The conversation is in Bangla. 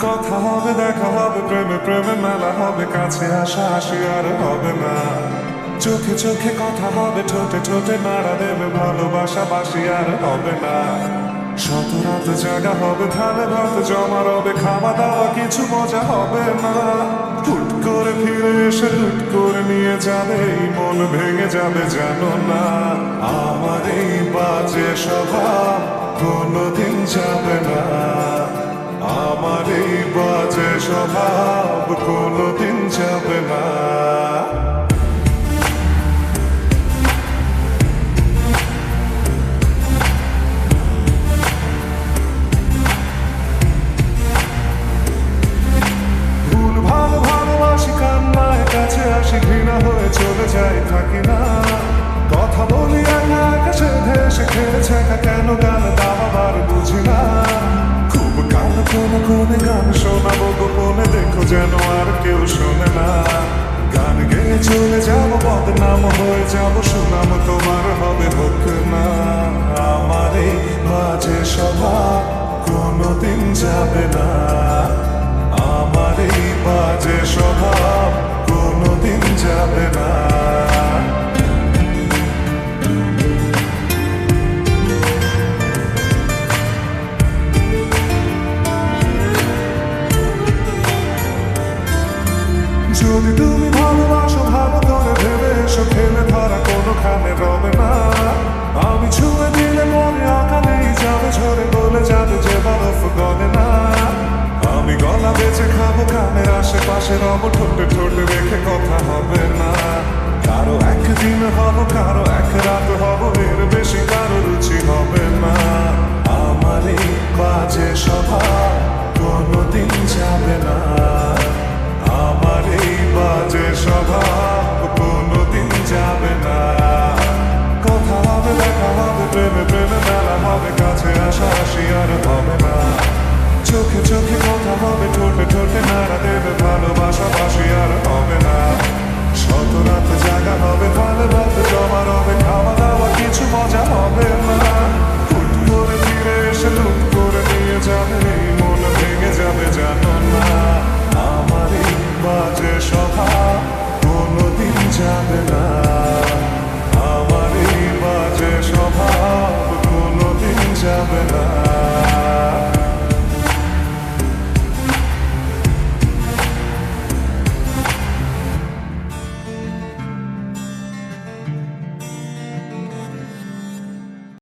কথা হবে, দেখা হবে, প্রেমে প্রেমে মেলা হবে, কাছে আসা আসি আর হবে না। চোখে চোখে কথা হবে, ঠোঁটে ঠোঁটে নাড়া দেবে, ভালোবাসা বাসি আর হবে না। শত রাত জাগা হবে, ধানে ভাত জমা রবে, খাওয়া দাওয়া কিছু মজা হবে না। হুট করে ফিরে এসে লুট করে নিয়ে যাবে, এই মন ভেঙে যাবে জানো না। আমার এই বাজে স্বভাব কোনোদিন যাবে না। আমার এই বাজে স্বভাব কোনোদিন যাবে না। ভুল ভালো ভালোবাসি, কান্নায় কাছে আসি, ঘৃণা হয়ে চলে যাই থাকি না। কথা বলি একা আকাশে ভেসে খেলেছে একা, কেন গান দাবার বুঝি না। খুব কালো কোনে কোনে গান শোনাবো গোপনে, দেখো যেন আর কেউ শোনে না। গান গেয়ে চলে যাবো, বদনাম হয়ে যাবো, সুনাম তোমার হবে হোক না। আমার এই বাজে স্বভাব কোনোদিন যাবে না। আমার এই বাজে স্বভাব কোনোদিন যাবে না। যদি তুমি ভালোবাসো ভালো করে ভেবে এসো, খেলে ধরা কোনোখানে রবে না। আমি ছুঁয়ে দিলে মনে অকালেই যাবে ঝরে, বলে যাবে যে বরফ গলে না। আমি গলা বেঁচে খাবো, কানের আশেপাশে রব, ঠোঁটে ঠোঁটে রেখে কথা হবে না। কারো একদিন হব, কারো এক রাত হব, এর বেশি কারো রুচি হবে না। আমার এই বাজে স্বভাব কোনোদিন যাবে না। আমার এই বাজে স্বভাব কোনোদিন যাবে না। কথা হবে, দেখা হবে, প্রেমে প্রেমে মেলা হবে, কাছে আসা আসি আর হবে না। চোখে চোখে কথা হবে, ঠোঁটে ঠোঁটে নাড়া দেবে, ভালোবাসা বাসি আর হবে না। শত রাত জাগা হবে, ভালো ভাত জমা রবে, খাওয়া দাওয়া কিছু মজা হবে না। হুট করে ফিরে এসে লুট করে নিয়ে যাবে, এই মন ভেঙে যাবে জানো না। আমার এই বাজে স্বভাব কোনোদিন যাবে না।